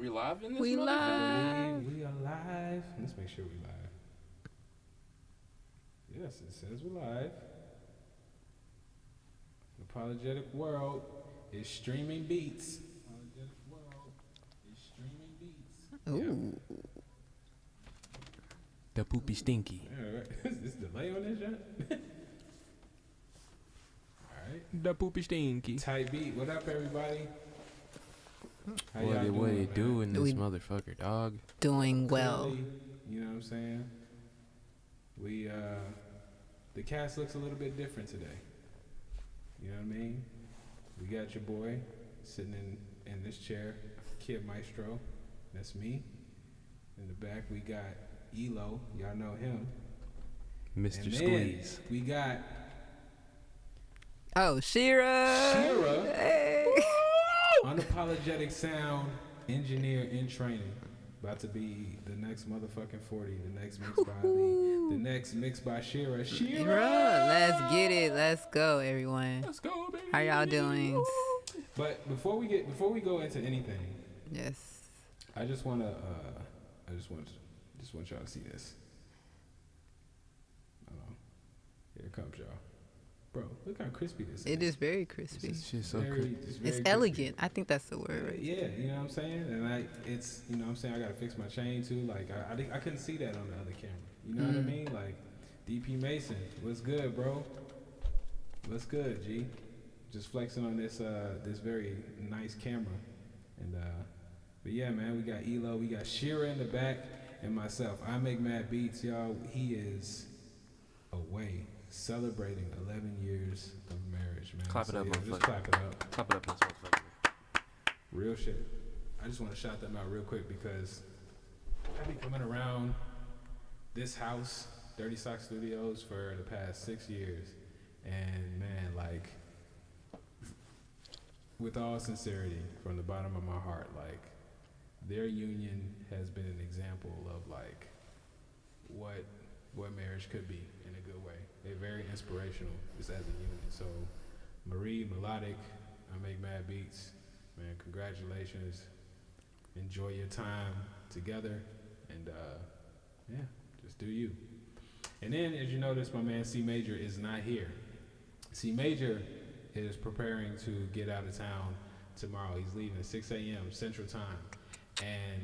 We live in this We motherfucker? live. We are live. Let's make sure we live. Yes, it says we're live. Apologetic World is streaming beats. Apologetic World is streaming beats. Ooh. The poopy stinky. Yeah, right. Is this delay on this shit? Alright. The poopy stinky. Tight beat. What up, everybody? How What y'all they doing, do in this We- motherfucker, dog? Doing well. Clearly, you know what I'm saying? We the cast looks a little bit different today. You know what I mean? We got your boy sitting in this chair, Kid Maestro. That's me. In the back we got Elo. Y'all know him. Mr. And then Squeeze. we got Oh, Shera. Shera. Hey. Unapologetic sound engineer in training. About to be the next motherfucking 40. The next mix by Lee. The next mix by Shera. Shera. Let's get it. Let's go, everyone. Let's go, baby. How y'all doing? But before we go into anything, Yes. I just want y'all to see this. Hold on. Here it comes, y'all. Bro, look how crispy this is. It is very crispy. This shit's so Very- cool. very It's crispy. elegant. I think that's the word, right? Yeah, you know what I'm saying? And it's, you know what I'm saying? I gotta fix my chain too. Like, I couldn't see that on the other camera. You know what I mean? Like, DP Mason, what's good, bro? What's good, G? Just flexing on this very nice camera. And, but yeah, man, we got Elo, we got Shera in the back, and myself. I make mad beats, y'all. He is away celebrating 11 years of marriage, man. Clap it up, yeah, just motherfucker. clap it up. Clap it up, this motherfucker. Real shit. I just want to shout them out real quick because I've been coming around this house, Dirty Sock Studios, for the past 6 years. And man, like, with all sincerity, from the bottom of my heart, like, their union has been an example of like what marriage could be in a good way. They're very inspirational just as a unit. So Marie, Melodic, I make mad beats. Man, congratulations. Enjoy your time together. And yeah, just do you. And then as you notice, my man C Major is not here. C Major is preparing to get out of town tomorrow. He's leaving at 6 a.m. Central Time. And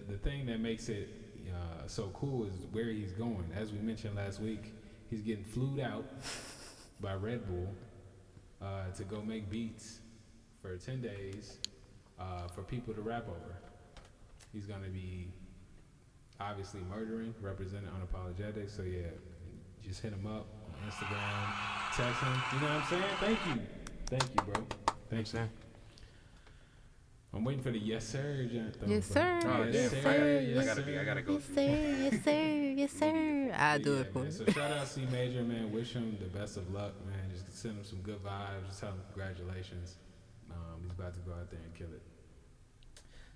the thing that makes it so cool is where he's going. As we mentioned last week, he's getting flued out by Red Bull to go make beats for 10 days for people to rap over. He's going to be obviously murdering, representing Unapologetic. So yeah, just hit him up on Instagram, text him. You know what I'm saying? Thank you. Thank you, bro. Thanks, man. I'm waiting for the yes sir, Jonathan. Yes, sir. Oh, Yes, damn. sir. I gotta go Yes, through. sir. Yes, sir. Yes, sir. I'll do it for man. you. So shout out C Major, man. Wish him the best of luck, man. Just send him some good vibes. Just tell him congratulations. He's about to go out there and kill it.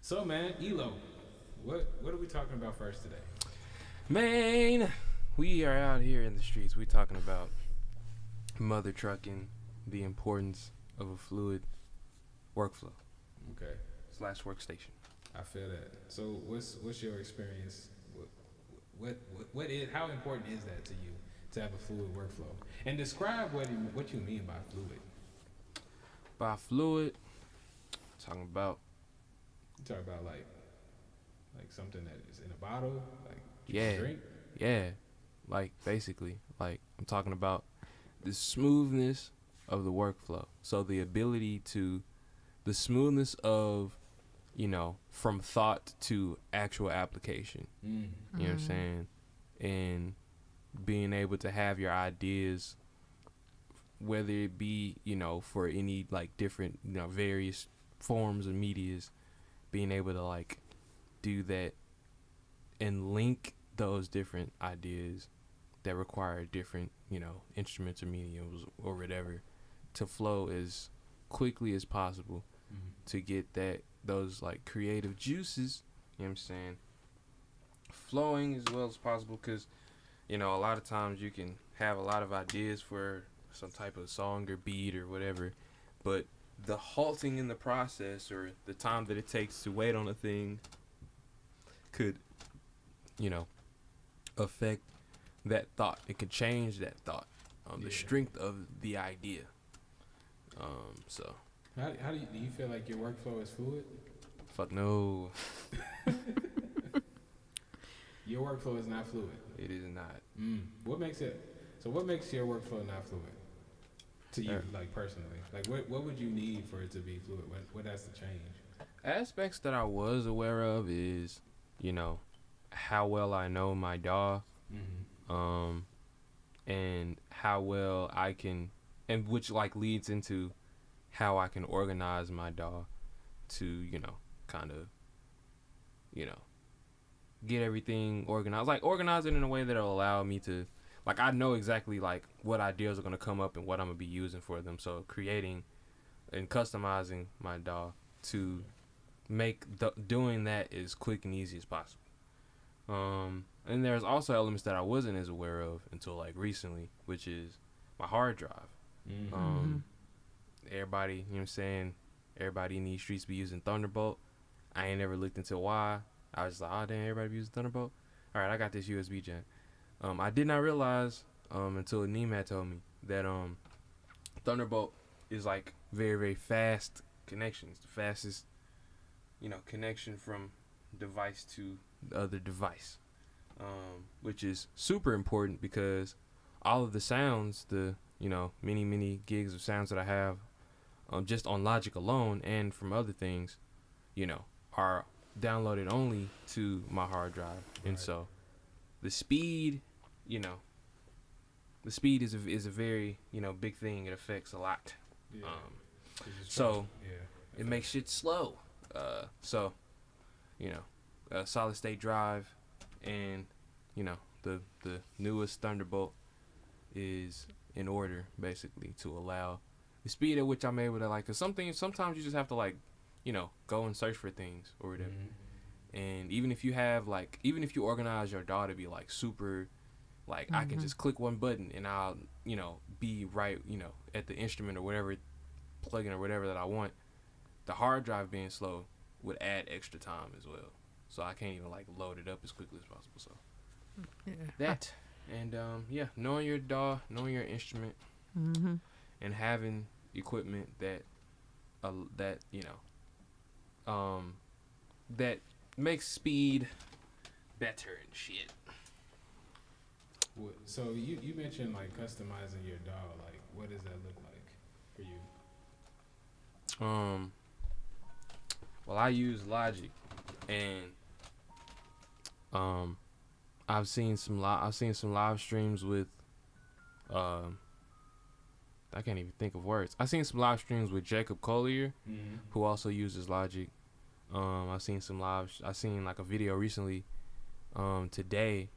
So man, Elo, what are we talking about first today? Man, we are out here in the streets. We talking about mother trucking, the importance of a fluid workflow Okay, / workstation. I feel that. So what's your experience? What is, how important is that to you to have a fluid workflow? And describe what you mean by fluid. By fluid, talking about You talk about like something that is in a bottle, like you can drink. Yeah, like basically, like I'm talking about the smoothness of the workflow. So the smoothness of, from thought to actual application. You know what I'm saying? And being able to have your ideas, whether it be, for any like different, various forms of medias, being able to like do that and link those different ideas that require different, instruments or mediums or whatever to flow as quickly as possible to get those like creative juices, you know what I'm saying, flowing as well as possible. Because, a lot of times you can have a lot of ideas for some type of song or beat or whatever, but the halting in the process or the time that it takes to wait on a thing could, you know, affect that thought. It could change that thought, the strength of the idea. So. How do you feel like your workflow is fluid? Fuck no. Your workflow is not fluid. It is not. What makes it? So what makes your workflow not fluid? To you, like personally, like what would you need for it to be fluid? What has to change? Aspects that I was aware of is, you know, how well I know my DAW, and how well I can, and which like leads into how I can organize my DAW to, you know, kind of, you know, get everything organized, like organize it in a way that'll allow me to, like, I know exactly like what ideas are going to come up and what I'm going to be using for them. So creating and customizing my DAW to make doing that as quick and easy as possible. And there's also elements that I wasn't as aware of until like recently, which is my hard drive. Everybody, you know what I'm saying, everybody in these streets be using Thunderbolt. I ain't never looked into why. I was just like, oh damn, everybody be using Thunderbolt. All right, I got this USB gen. I did not realize until Neem told me that Thunderbolt is like very, very fast connection. It's the fastest, you know, connection from device to the other device, which is super important because all of the sounds, the, you know, many gigs of sounds that I have just on Logic alone and from other things, you know, are downloaded only to my hard drive. Right. And so the speed, you know, the speed is a very, you know, big thing. It affects a lot. Yeah. So it makes shit slow. So, you know, a solid state drive and, you know, the newest Thunderbolt is in order basically to allow the speed at which I'm able to, like, cause sometimes you just have to, like, you know, go and search for things or whatever. And even if you organize your DAW to be like super, like, I can just click one button and I'll, you know, be right, you know, at the instrument or whatever plugin or whatever that I want, the hard drive being slow would add extra time as well. So I can't even like load it up as quickly as possible. So that, and knowing your DAW, knowing your instrument, and having equipment that you know, that makes speed better and shit. So you mentioned like customizing your DAW. Like, what does that look like for you? Well, I use Logic, and I've seen some live streams with I can't even think of words. I've seen some live streams with Jacob Collier, who also uses Logic. I've seen like a video recently today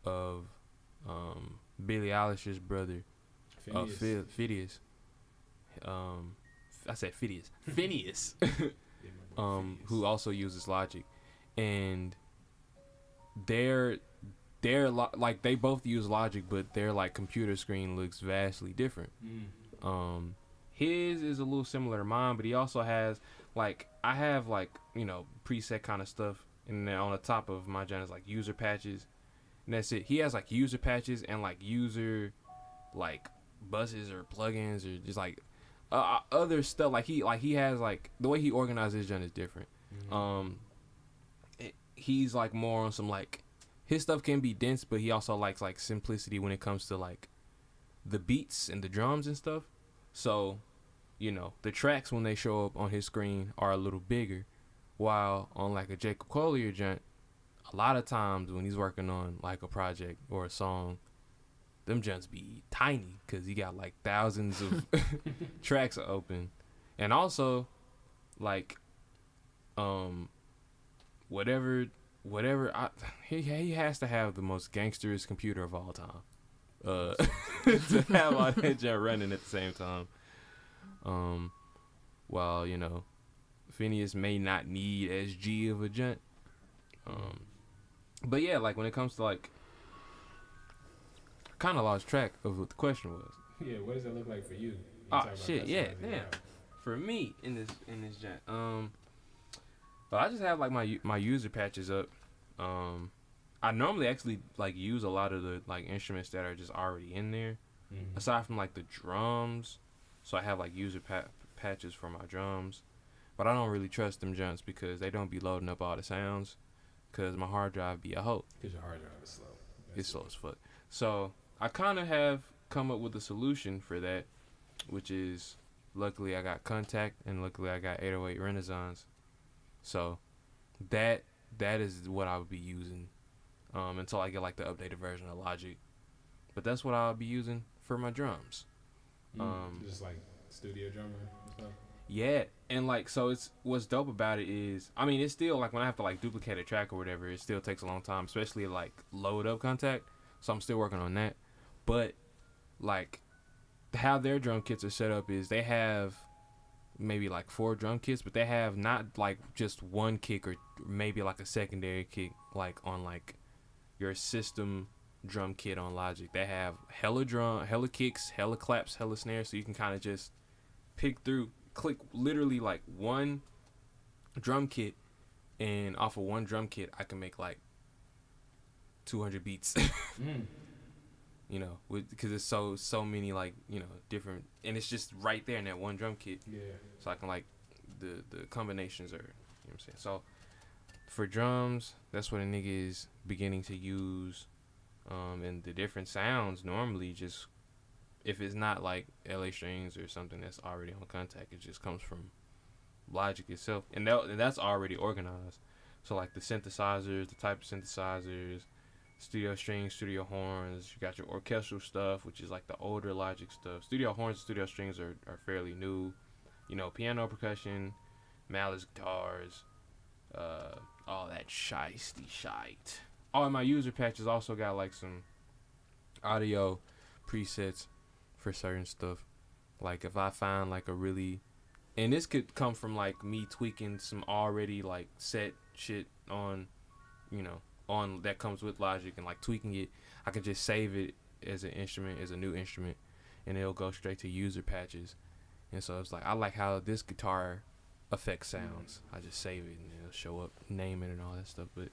of Billie Eilish's brother, Phineas. I said Phineas. Phineas. Who also uses Logic, and they're like, they both use Logic, but their like computer screen looks vastly different. His is a little similar to mine, but he also has, like, I have, like, you know, preset kind of stuff, and then on the top of my channel is like user patches, and that's it. He has like user patches and like user like buses or plugins or just like other stuff. Like he has, like, the way he organizes his channel is different. He's like more on some, like, his stuff can be dense, but he also likes like simplicity when it comes to like the beats and the drums and stuff. So, you know, the tracks when they show up on his screen are a little bigger, while on like a Jacob Collier joint, a lot of times when he's working on like a project or a song, them joints be tiny because he got like thousands of tracks open. And also, like, he has to have the most gangsterous computer of all time to have all that junk running at the same time. While, you know, Phineas may not need SG of a junk. But yeah, like when it comes to like, kind of lost track of what the question was. Yeah, what does it look like for you? Oh shit, yeah, damn. for me in this joint, but I just have like my user patches up. I normally actually like use a lot of the like instruments that are just already in there, aside from like the drums. So I have like user patches for my drums, but I don't really trust them joints because they don't be loading up all the sounds. Cause my hard drive be a hoe. Cause your hard drive is slow. It's slow as fuck. So I kind of have come up with a solution for that, which is luckily I got Contact and luckily I got 808 Renaissance. So that is what I would be using until I get like the updated version of Logic. But that's what I'll be using for my drums. Just like studio drummer and stuff. Yeah, and like so it's what's dope about it is I mean it's still like when I have to like duplicate a track or whatever, it still takes a long time, especially like load up Contact. So I'm still working on that. But like how their drum kits are set up is they have maybe like 4 drum kits, but they have not like just one kick or maybe like a secondary kick like on like your system drum kit on Logic. They have hella kicks, hella claps, hella snares, so you can kind of just pick through, click literally like one drum kit, and off of one drum kit I can make like 200 beats. You know, because it's so many like, you know, different, and it's just right there in that one drum kit. Yeah. So I can like the combinations are, you know what I'm saying. So for drums, that's what a nigga is beginning to use, and the different sounds normally just, if it's not like LA strings or something that's already on Contact, it just comes from Logic itself, and that's already organized. So like the synthesizers, the type of synthesizers, studio strings, studio horns, you got your orchestral stuff, which is like the older Logic stuff. Studio horns and studio strings are fairly new. You know, piano percussion, malice guitars, all that shite. All of my user patches also got like some audio presets for certain stuff. Like if I find like a really, and this could come from like me tweaking some already like set shit on, you know, on that comes with Logic and like tweaking it, I can just save it as an instrument, as a new instrument, and it'll go straight to user patches. And so it's like, I like how this guitar effect sounds. I just save it and it'll show up, name it and all that stuff. But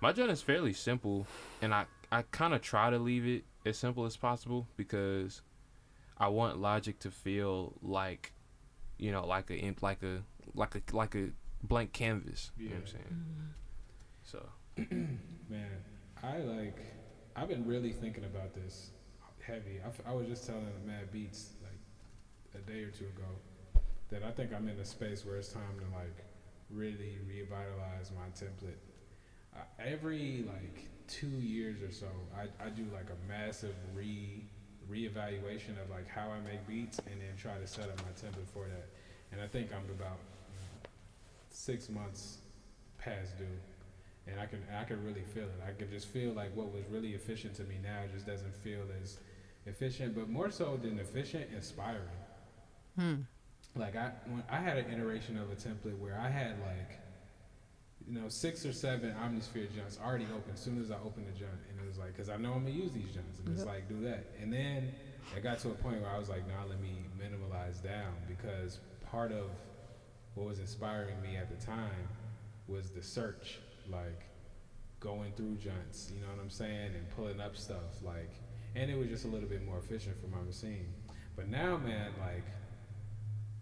my joint is fairly simple, and I kind of try to leave it as simple as possible because I want Logic to feel like, you know, like a blank canvas. Yeah. You know what I'm saying? So man, I've been really thinking about this heavy. I was just telling Mad Beats like a day or two ago that I think I'm in a space where it's time to like really revitalize my template. Every like 2 years or so, I do like a massive reevaluation of like how I make beats, and then try to set up my template for that. And I think I'm about 6 months past due. And I can really feel it. I can just feel like what was really efficient to me now just doesn't feel as efficient, but more so than efficient, inspiring. Like I had an iteration of a template where I had like, you know, 6 or 7 Omnisphere jumps already open as soon as I opened the jump, and it was like, because I know I'm gonna use these jumps, and it's like, do that. And then it got to a point where I was like, nah, let me minimalize down, because part of what was inspiring me at the time was the search. Like going through joints, you know what I'm saying, and pulling up stuff, like, and it was just a little bit more efficient for my machine. But now, man, like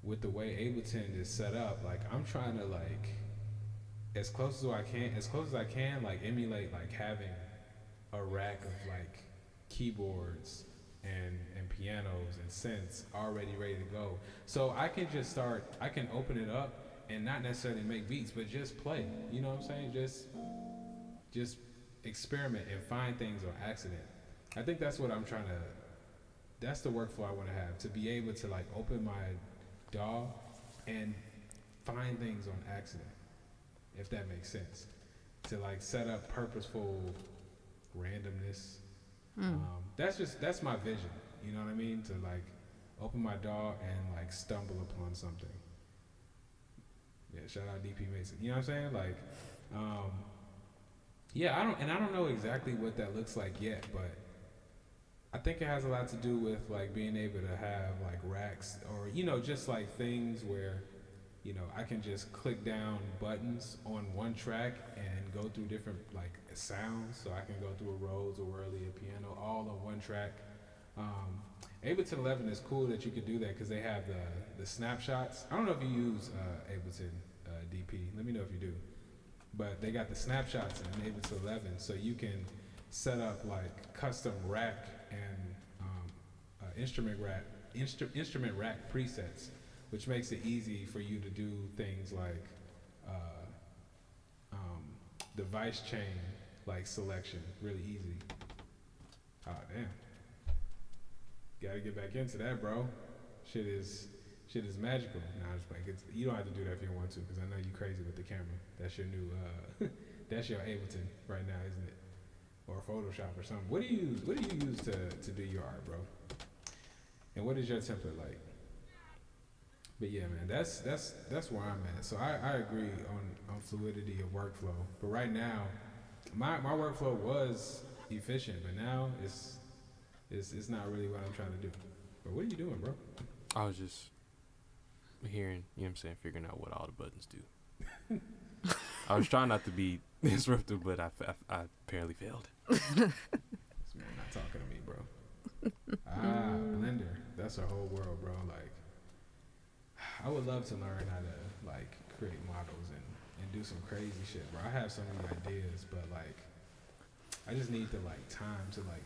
with the way Ableton is set up, like I'm trying to like as close as I can, like emulate like having a rack of like keyboards and pianos and synths already ready to go. So I can just I can open it up and not necessarily make beats, but just play. You know what I'm saying? Just experiment and find things on accident. I think that's what that's the workflow I want to have, to be able to like open my DAW and find things on accident, if that makes sense. To like set up purposeful randomness. That's my vision. You know what I mean? To like open my DAW and like stumble upon something. Yeah, shout out DP Mason. You know what I'm saying? Like, yeah, I don't know exactly what that looks like yet, but I think it has a lot to do with like being able to have like racks or just like things where I can just click down buttons on one track and go through different like sounds. So I can go through a Rhodes, a Whirly, a piano, all on one track. Ableton 11 is cool that you could do that because they have the snapshots. I don't know if you use Ableton DP. Let me know if you do. But they got the snapshots in Ableton 11, so you can set up like custom rack and instrument rack presets, which makes it easy for you to do things like device chain like selection, really easy. Oh damn. Gotta get back into that, bro. Shit is magical. Nah, I'm just playing. You don't have to do that if you don't want to, because I know you crazy with the camera. That's your new, that's your Ableton right now, isn't it? Or Photoshop or something. What do you use? What do you use to do your art, bro? And what is your template like? But yeah, man, that's where I'm at. So I agree on fluidity of workflow. But right now, my workflow was efficient, but now it's not really what I'm trying to do. But what are you doing, bro? I was just hearing, figuring out what all the buttons do. I was trying not to be disruptive, but I apparently failed. This man not talking to me, bro. Blender. That's our whole world, bro. Like, I would love to learn how to, like, create models and do some crazy shit, bro. I have so many ideas, but, like, I just need the, like, time to, like,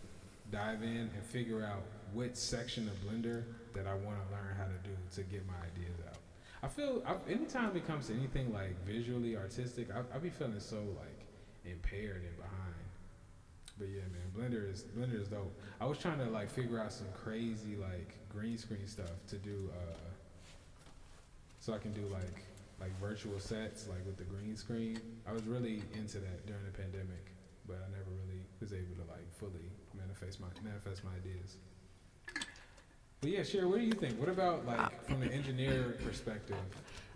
dive in and figure out which section of Blender that I want to learn how to do to get my ideas out. I feel anytime it comes to anything like visually artistic, I be feeling so like impaired and behind. But yeah, man, Blender is dope. I was trying to like figure out some crazy like green screen stuff to do, so I can do like virtual sets like with the green screen. I was really into that during the pandemic, but I never really was able to like fully manifest my ideas. But yeah, Shera, what do you think? What about like from the engineer perspective,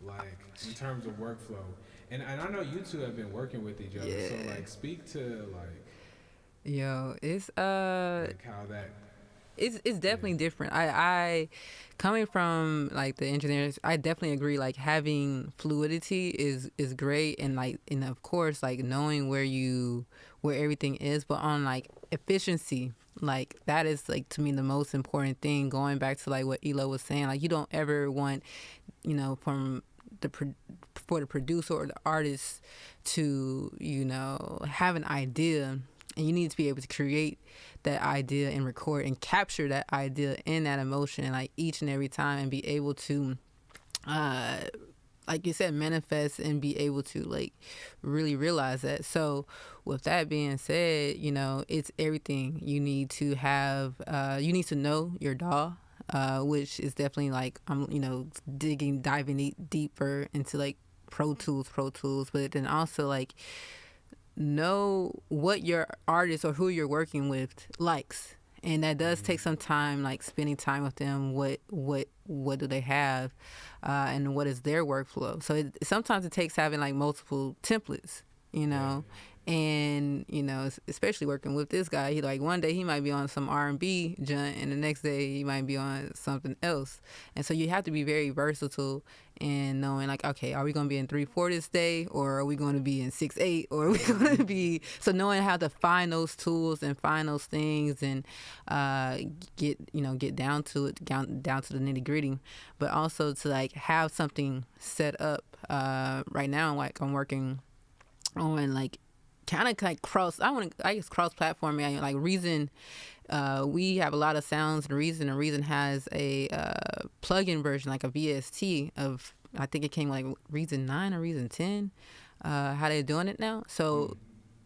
like in terms of workflow? And I know you two have been working with each other, so like speak to like it's like how that it's definitely different. I coming from like the engineers, I definitely agree. Like having fluidity is great, and like and of course like knowing where everything is, but on like efficiency, like that is like to me the most important thing. Going back to like what Elo was saying, like you don't ever want for the producer or the artist to have an idea, and you need to be able to create that idea and record and capture that idea in that emotion, like each and every time, and be able to like you said, manifest and be able to like really realize that. So with that being said, it's everything. You need to have you need to know your DAW, which is definitely like I'm diving deeper into like Pro Tools, but then also like know what your artist or who you're working with likes, and that does take some time, like spending time with them. What do they have, and what is their workflow? So sometimes it takes having like multiple templates, and especially working with this guy. He like one day he might be on some R&B joint, and the next day he might be on something else. And so you have to be very versatile and knowing like, okay, are we going to be in 3/4 this day, or are we going to be in 6/8, or are we going to be, so knowing how to find those tools and find those things and get down to it, down to the nitty gritty, but also to like have something set up. Right now, like I'm working on like kind of like cross platforming, like Reason. We have a lot of sounds in Reason, and Reason has a plug-in version, like a VST of, I think it came like Reason 9 or Reason 10, how they're doing it now. So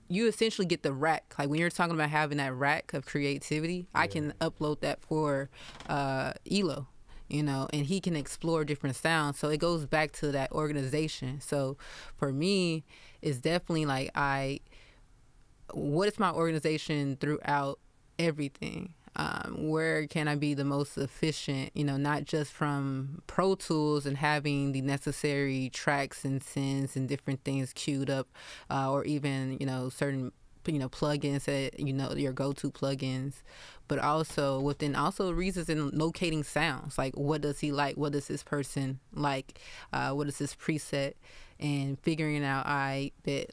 you essentially get the rack. Like when you're talking about having that rack of creativity, I can upload that for Elo, and he can explore different sounds. So it goes back to that organization. So for me, it's definitely like what is my organization throughout everything? Where can I be the most efficient, not just from Pro Tools and having the necessary tracks and synths and different things queued up, or even, certain plugins that your go-to plugins, but also within also reasons in locating sounds, like what does he like, what does this person like, what is this preset, and figuring out I bet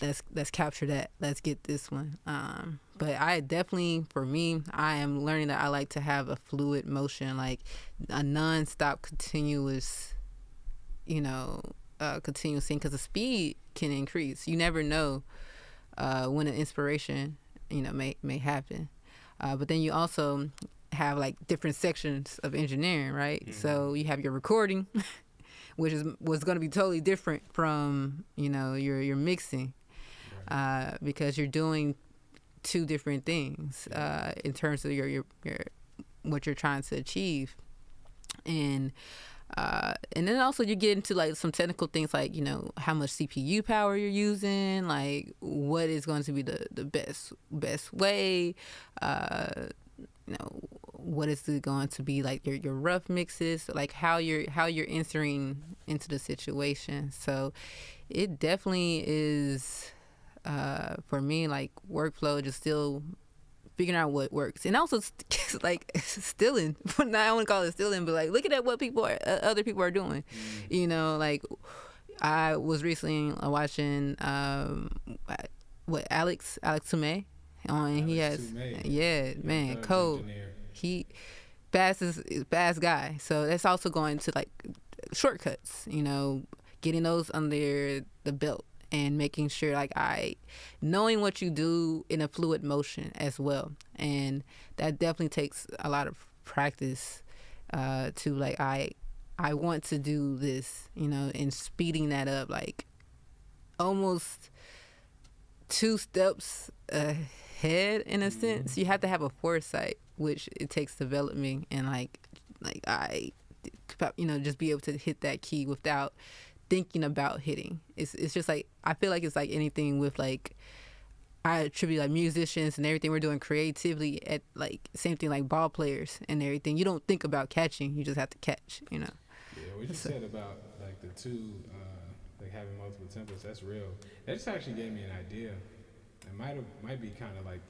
let's capture that, let's get this one. But I definitely, for me, I am learning that I like to have a fluid motion, like a non-stop continuous continuous thing, because the speed can increase. You never know when an inspiration may happen, but then you also have like different sections of engineering, right? Mm-hmm. So you have your recording which was going to be totally different from your mixing, because you're doing two different things in terms of your what you're trying to achieve. And then also you get into like some technical things, like how much CPU power you're using, like what is going to be the best way, what is it going to be like your rough mixes, like how you're entering into the situation. So it definitely is for me, like workflow, just still figuring out what works, and also like stealing. I don't want to call it stealing, but like looking at what other people are doing. Like I was recently watching Alex Tume on. He has code. Engineer. He fast guy. So that's also going to like shortcuts. Getting those under the belt, and making sure like knowing what you do in a fluid motion as well. And that definitely takes a lot of practice to like I want to do this, and speeding that up like almost 2 steps ahead in a sense. You have to have a foresight, which it takes developing, and like I just be able to hit that key without thinking about hitting. It's just like, I feel like it's like anything with like, I attribute like musicians and everything we're doing creatively at like same thing like ball players and everything. You don't think about catching, you just have to catch. Yeah, what you said about like the two like having multiple templates, that's real. That just actually gave me an idea. It might be kind of like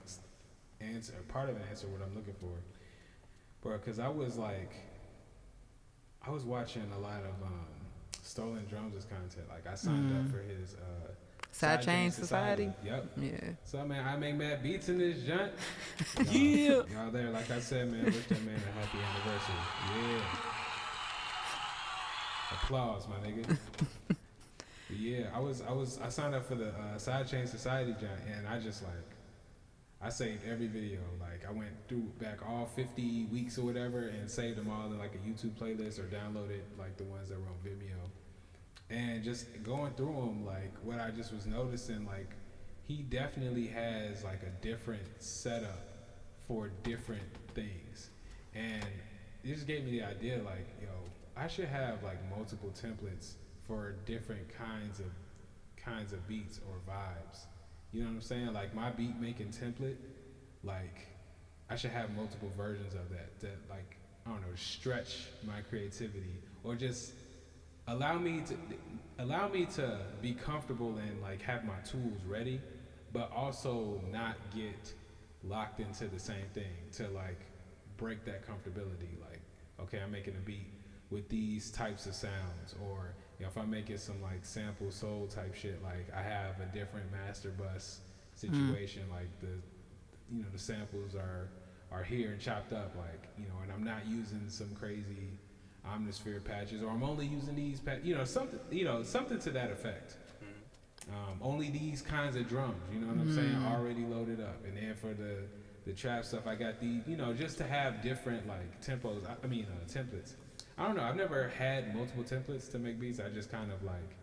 part of the answer what I'm looking for, bro. Because I was watching a lot of Stolen Drums' content. Like I signed up for his Sidechain Society. Yep. Yeah. So man, I make mad beats in this joint. Y'all there, like I said, man, wish that man a happy anniversary. Yeah. Applause, my nigga. But yeah, I signed up for the Sidechain Society joint, and I saved every video. Like I went through back all 50 weeks or whatever and saved them all in like a YouTube playlist, or downloaded like the ones that were on Vimeo. And just going through them, like what I just was noticing, like he definitely has like a different setup for different things. And it just gave me the idea, like, I should have like multiple templates for different kinds of beats or vibes. You know what I'm saying? Like my beat making template, like I should have multiple versions of that like, I don't know, stretch my creativity, or just allow me to be comfortable and like have my tools ready, but also not get locked into the same thing, to like break that comfortability. Like, okay, I'm making a beat with these types of sounds, or if I'm making some like sample soul type shit, like I have a different master bus situation, like the samples are here and chopped up, like, and I'm not using some crazy omnisphere patches, or I'm only using these something to that effect. Only these kinds of drums, you know what I'm saying, already loaded up. And then for the trap stuff, I got the, just to have different like tempos, templates. I don't know, I've never had multiple templates to make beats. I just kind of like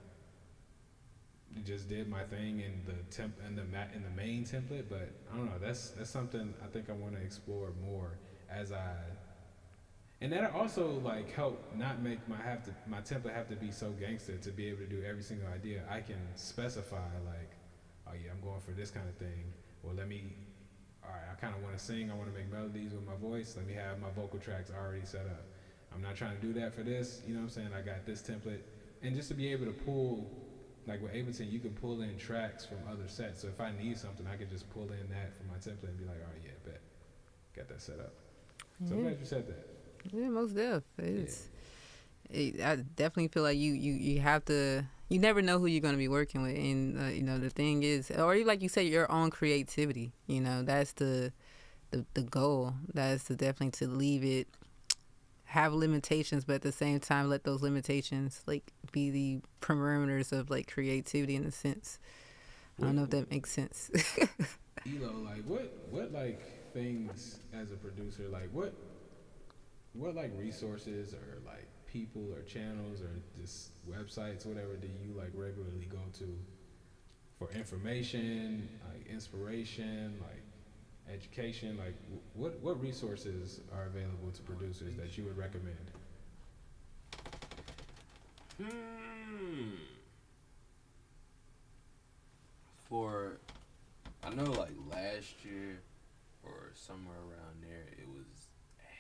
just did my thing in the main template. But I don't know, that's something I think I want to explore more and that also like help not make my template have to be so gangster to be able to do every single idea. I can specify like, oh yeah, I'm going for this kind of thing. Well, I kind of want to sing, I want to make melodies with my voice. Let me have my vocal tracks already set up. I'm not trying to do that for this, you know what I'm saying? I got this template. And just to be able to pull like with Ableton, you can pull in tracks from other sets. So if I need something, I can just pull in that from my template and be like, all right, yeah, bet, got that set up. So I'm glad you said that. Yeah, most def. Yeah. I definitely feel like you have to. You never know who you're going to be working with, and you know the thing is, or like you said, your own creativity. You know that's the goal. That's definitely to leave it, have limitations, but at the same time let those limitations like be the parameters of like creativity in a sense. I don't know if that makes sense. Elo, like what like things as a producer, like what like resources or like people or channels or just websites, whatever, do you like regularly go to for information, like inspiration, like education? Like what resources are available to producers that you would recommend? For, I know like last year or somewhere around there, it was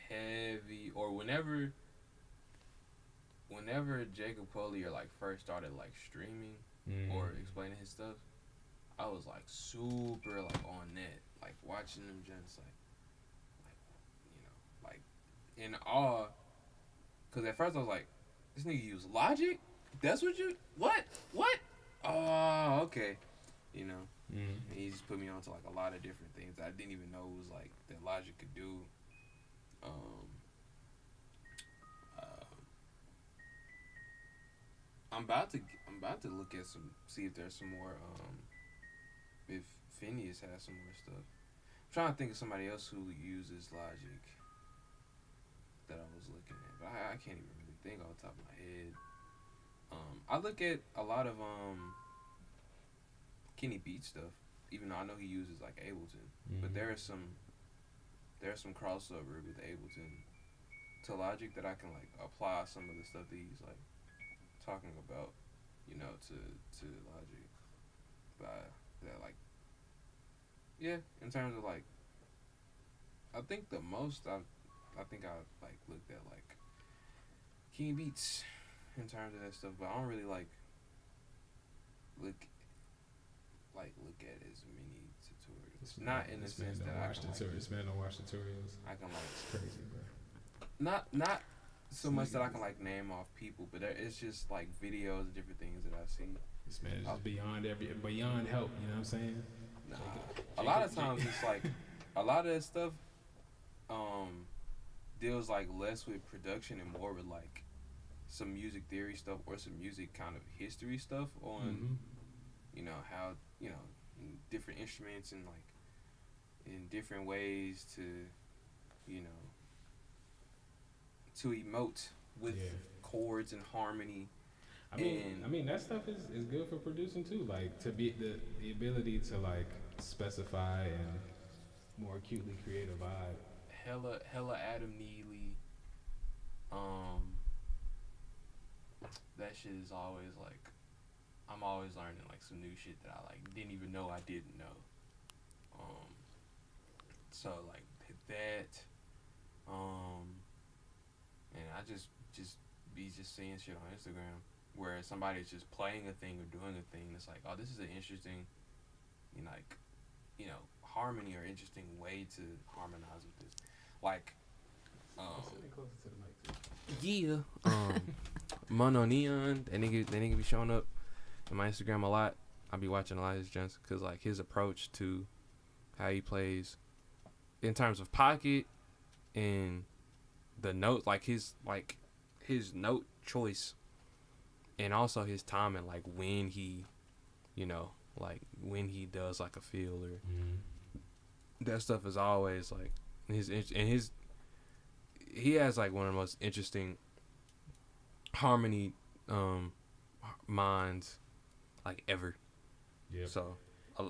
heavy, or whenever Jacob Collier like first started like streaming or explaining his stuff, I was like super like on that, like watching them just like in awe, because at first I was like, this nigga use Logic? That's what you what? Oh, okay, you know. And he just put me onto like a lot of different things I didn't even know was like that Logic could do. I'm about to look at see if there's some more. If Phineas has some more stuff. I'm trying to think of somebody else who uses Logic that I was looking at, but I can't even really think off the top of my head. I look at a lot of Kenny Beats stuff, even though I know he uses like Ableton, but there's some crossover with Ableton to Logic that I can like apply some of the stuff that he's like talking about, you know, to Logic. But that like, yeah, in terms of like, I think the most I like looked at like Kenny Beats in terms of that stuff, but I don't really like look at as many tutorials. Not in the sense that I can like, this man don't watch tutorials. I can like, It's crazy, bro. Not so much that I can like name off people, but it's just like videos and different things that I see. This man is just beyond help. You know what I'm saying? Nah, a lot of times it's like a lot of that stuff deals like less with production and more with like some music theory stuff or some music kind of history stuff on you know how, you know, different instruments and like in different ways to, you know, to emote with chords and harmony. I mean that stuff is good for producing too. Like to be the ability to like specify and more acutely create a vibe. Hella Adam Neely. That shit is always like, I'm always learning like some new shit that I like didn't even know I didn't know. So like that. And I just be seeing shit on Instagram where somebody's just playing a thing or doing a thing that's like, oh, this is an interesting, you know, like, you know, harmony or interesting way to harmonize with this. Like, yeah. Mono Neon, that nigga be showing up on my Instagram a lot. I be watching a lot of his gents because like his approach to how he plays in terms of pocket and the note, like his note choice, and also his timing, like when he, you know, like when he does like a feel or that stuff is always like he has like one of the most interesting harmony minds like ever. Yeah. So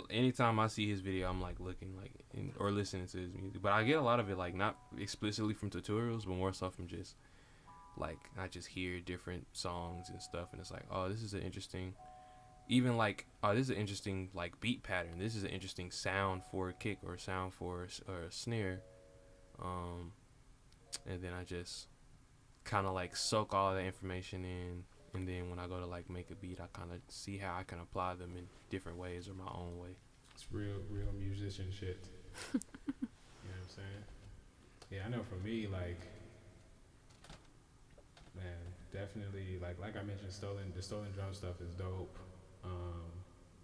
anytime I see his video, I'm like looking like or listening to his music, but I get a lot of it like not explicitly from tutorials, but more so from just like I just hear different songs and stuff, and it's like, oh, this is an interesting, even like, oh, this is an interesting like beat pattern. This is an interesting sound for a kick or sound for a snare, and then I just kind of like soak all that information in And then when I go to like make a beat, I kind of see how I can apply them in different ways or my own way. It's real musician shit. You know what I'm saying? Yeah, I know for me, like, man, definitely, like I mentioned, the stolen drum stuff is dope.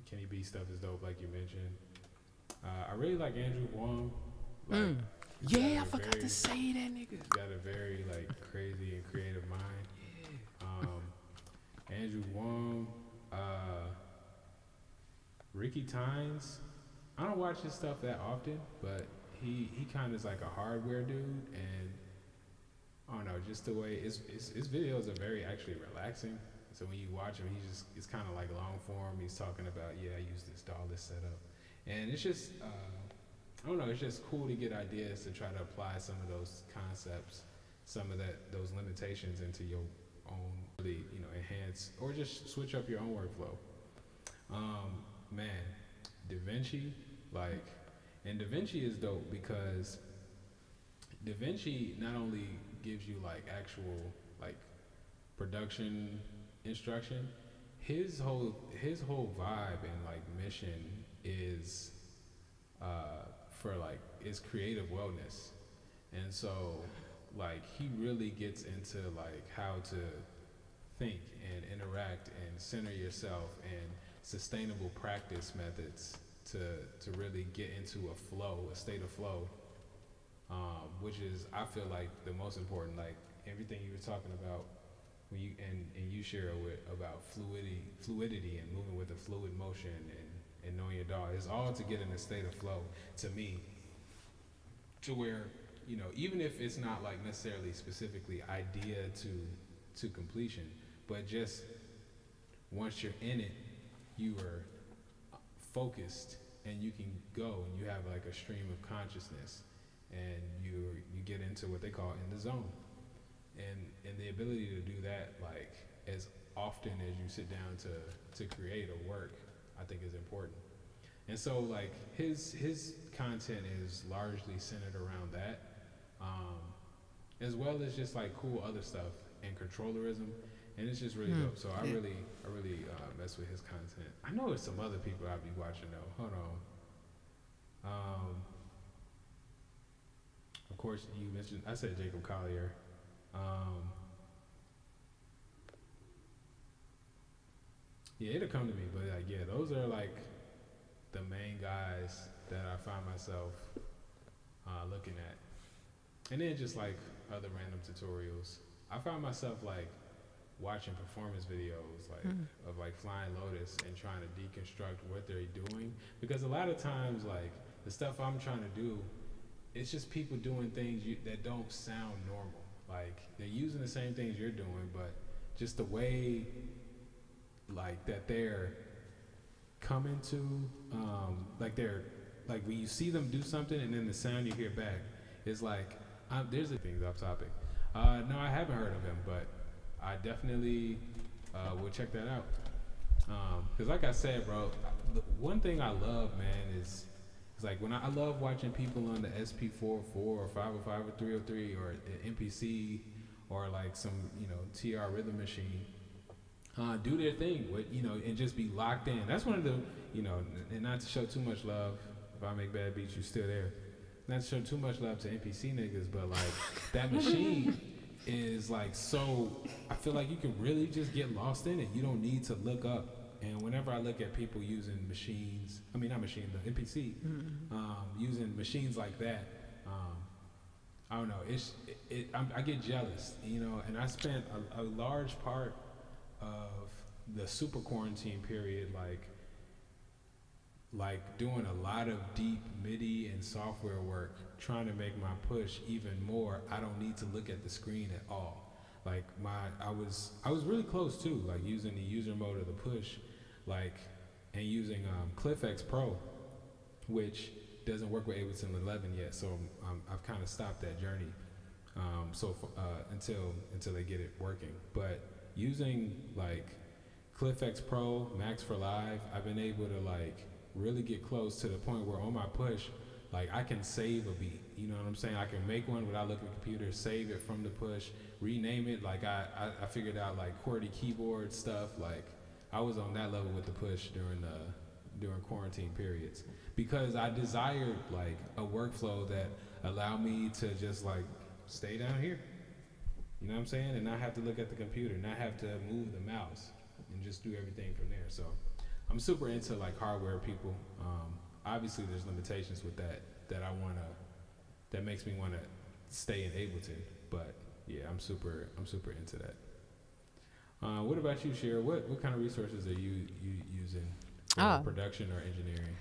Kenny B stuff is dope, like you mentioned. I really like Andrew Wong. Like, Yeah, I forgot to say that nigga. He's got a very like crazy and creative mind. Yeah. Andrew Wong, Ricky Tynes. I don't watch his stuff that often, but he kind of is like a hardware dude, and I don't know, just the way his videos are very actually relaxing. So when you watch him, it's kind of like long form. He's talking about, I use this setup, and it's just I don't know, it's just cool to get ideas to try to apply some of those concepts, some of those limitations into your own, really, enhance or just switch up your own workflow. Man, Da Vinci, and Da Vinci is dope because Da Vinci not only gives you like actual like production instruction, his whole vibe and like mission is for like is creative wellness. And so like he really gets into like how to think and interact and center yourself and sustainable practice methods to really get into a state of flow, which is, I feel like, the most important. Like everything you were talking about when you and you share about fluidity and moving with a fluid motion and knowing your dog, is all to get in a state of flow, to me, to where, even if it's not like necessarily specifically idea to completion, but just once you're in it, you are focused and you can go and you have like a stream of consciousness, and you get into what they call in the zone, and the ability to do that like as often as you sit down to create or work, I think is important. And so like his content is largely centered around that, as well as just like cool other stuff and controllerism, and it's just really dope. So I really mess with his content. I know there's some other people I'll be watching though. Hold on. Of course you mentioned, I said Jacob Collier. Yeah, it'll come to me, but like, yeah, those are like the main guys that I find myself looking at. And then just like other random tutorials. I find myself like watching performance videos like of like Flying Lotus and trying to deconstruct what they're doing, because a lot of times like the stuff I'm trying to do, it's just people doing things that don't sound normal. Like they're using the same things you're doing, but just the way like that they're coming to, like they're like when you see them do something and then the sound you hear back is like, there's a things off topic. No, I haven't heard of him, but I definitely will check that out. Cause like I said, bro, the one thing I love, man, is like when I love watching people on the SP404 or 505 or 303 or MPC or like some, TR rhythm machine, do their thing with, and just be locked in. That's one of the, and not to show too much love, if I make bad beats, you still there. Not to show too much love to NPC niggas, but like that machine is like, so I feel like you can really just get lost in it. You don't need to look up. And whenever I look at people using machines, the NPC, using machines like that, I don't know, I get jealous, and I spent a large part of the super quarantine period, like doing a lot of deep MIDI and software work, trying to make my push even more. I don't need to look at the screen at all. Like I was really close too, like using the user mode of the push, and using CliffX Pro, which doesn't work with Ableton 11 yet. So I've kind of stopped that journey. Until they get it working. But using like CliffX Pro, Max for Live, I've been able to like really get close to the point where on my push, like I can save a beat. You know what I'm saying? I can make one without looking at the computer, save it from the push, rename it. Like I figured out like QWERTY keyboard stuff. Like I was on that level with the push during quarantine periods because I desired like a workflow that allowed me to just like stay down here. You know what I'm saying? And not have to look at the computer, not have to move the mouse, and just do everything from there. So I'm super into like hardware people. Obviously, there's limitations with that makes me wanna stay in Ableton. But yeah, I'm super into that. What about you, Shera? What kind of resources are you using for production or engineering?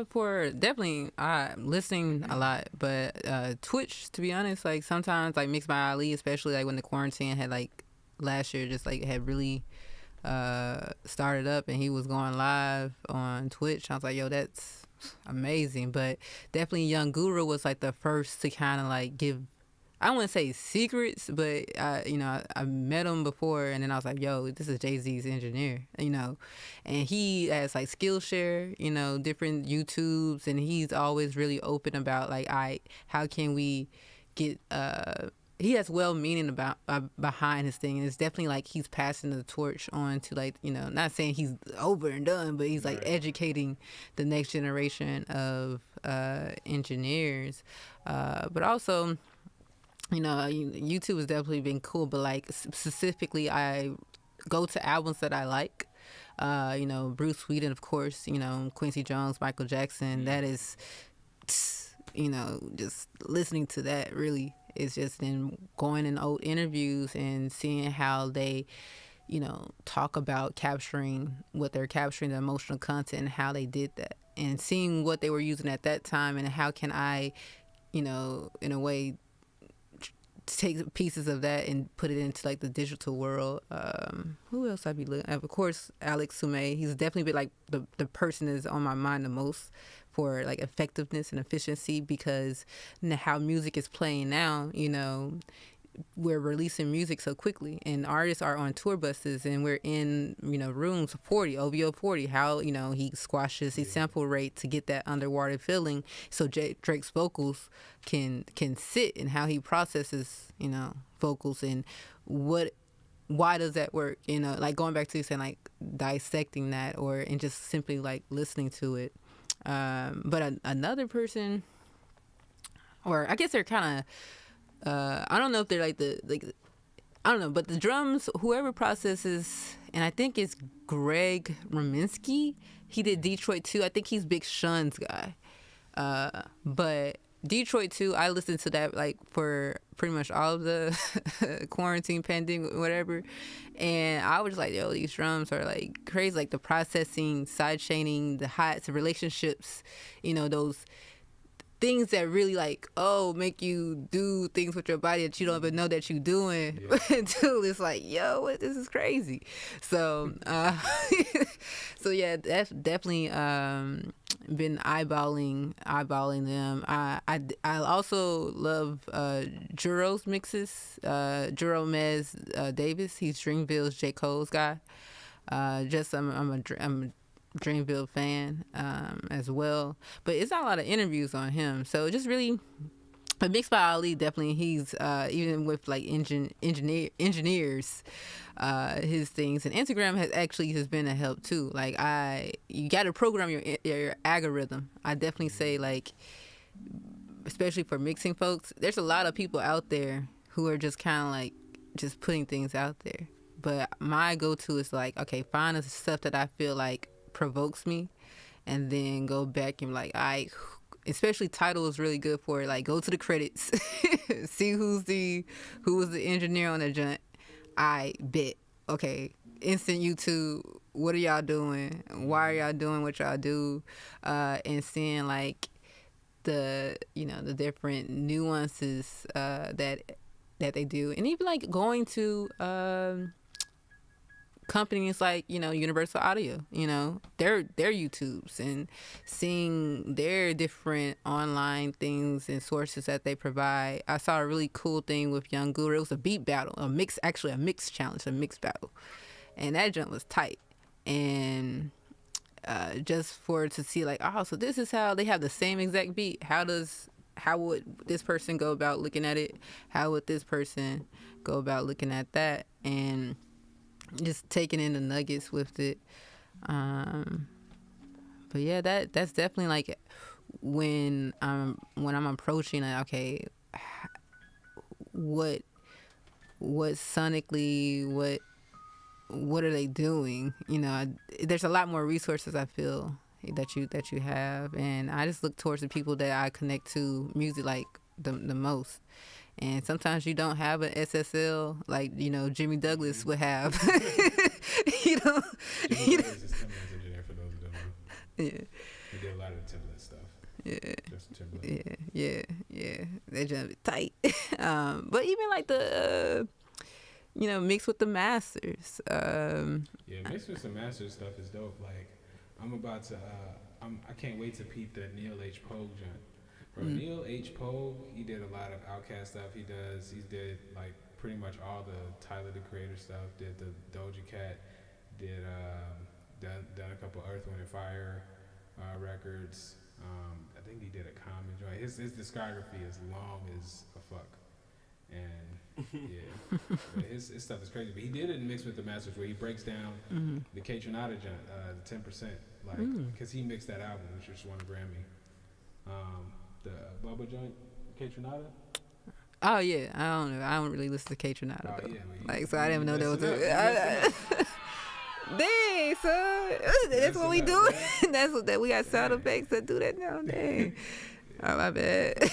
For definitely listening a lot, but Twitch, to be honest, like sometimes like Mixed by Ali, especially like when the quarantine had like last year just like had really started up and he was going live on Twitch. I was like, yo, that's amazing. But definitely Young Guru was like the first to kind of like give, I don't want to say secrets, but I met him before, and then I was like, "Yo, this is Jay-Z's engineer," and he has like Skillshare, different YouTubes, and he's always really open about like, how can we get he has well-meaning about behind his thing, and it's definitely like he's passing the torch on to like not saying he's over and done, but he's like educating the next generation of engineers, but also. YouTube has definitely been cool, but like specifically, I go to albums that I like. Bruce Whedon, of course. Quincy Jones, Michael Jackson. That is, just listening to that really is just in going in old interviews and seeing how they, talk about capturing what they're capturing, the emotional content, and how they did that, and seeing what they were using at that time, and how can I, in a way. Take pieces of that and put it into like the digital world. Who else I be looking at? Of course, Alex Sume. He's definitely been like the person that's on my mind the most for like effectiveness and efficiency, because how music is playing now, we're releasing music so quickly, and artists are on tour buses, and we're in rooms 40 OVO 40. How he squashes his sample rate to get that underwater feeling, so Drake's vocals can sit, and how he processes vocals, and why does that work? Like going back to saying like dissecting that, and just simply like listening to it. But another person, or I guess they're kind of. I don't know if they're I don't know, but the drums, whoever processes, and I think it's Greg Rominski. He did Detroit 2. I think he's Big Sean's guy. But Detroit 2, I listened to that like for pretty much all of the quarantine pending, whatever. And I was like, yo, these drums are like crazy. Like the processing, side chaining, the highs, the relationships, those things that really like make you do things with your body that you don't even know that you're doing until it's like, yo, this is crazy. So so yeah, that's definitely been eyeballing them. I also love Juro's mixes. Juro Mez Davis, he's Dreamville's J. Cole's guy. I'm a Dreamville fan as well, but it's not a lot of interviews on him, so just really. But Mixed by Ali, definitely, he's even with like engineers, his things, and Instagram has been a help too. Like you got to program your algorithm. I definitely say like, especially for mixing folks, there's a lot of people out there who are just kind of like just putting things out there. But my go-to is like, okay, find the stuff that I feel like provokes me, and then go back and like especially Tidal is really good for it. Like go to the credits, see who was the engineer on the joint. I bet. Okay, instant YouTube. What are y'all doing? Why are y'all doing what y'all do? And seeing like the the different nuances that they do, and even like going to companies like Universal Audio, their YouTubes, and seeing their different online things and sources that they provide. I saw a really cool thing with Young Guru. It was a beat battle, a mix challenge, a mix battle, and that jump was tight. And just for to see like, oh, so this is how they have the same exact beat. How would this person go about looking at it? How would this person go about looking at that? And just taking in the nuggets with it. But yeah, that's definitely like when I'm approaching like, okay, what sonically, what are they doing? You know, there's a lot more resources I feel that you have, and I just look towards the people that I connect to music like the most. And sometimes you don't have an SSL like, you know, Jimmy Douglas would have. you know, Jimmy Douglas is Timbaland's engineer for those who don't know. Yeah. He did a lot of the Timbaland stuff. Yeah. Just Timbaland. Yeah. They just tight. But even like the, you know, mixed with the masters. Yeah, mixed with some masters stuff is dope. Like, I'm about to, I can't wait to peep the Neil H. Pogue joint. Bro, Neil H. Pogue, he did a lot of Outkast stuff. He did like pretty much all the Tyler the Creator stuff. Did the Doja Cat. Did done a couple Earth, Wind and Fire records. I think he did a Common joint. His discography is long as a fuck. And yeah, but his stuff is crazy. But he did it mixed with the masters where he breaks down the K Tronada joint, the 10%, like because he mixed that album, which just won a Grammy. The Bubba joint, K Tronada. Oh yeah, I don't really listen to K Tronada. Oh, yeah, like so I didn't even know that was a. Dang, son, that's what we do. That's what we got sound effects that do that now. Dang. Oh my bad.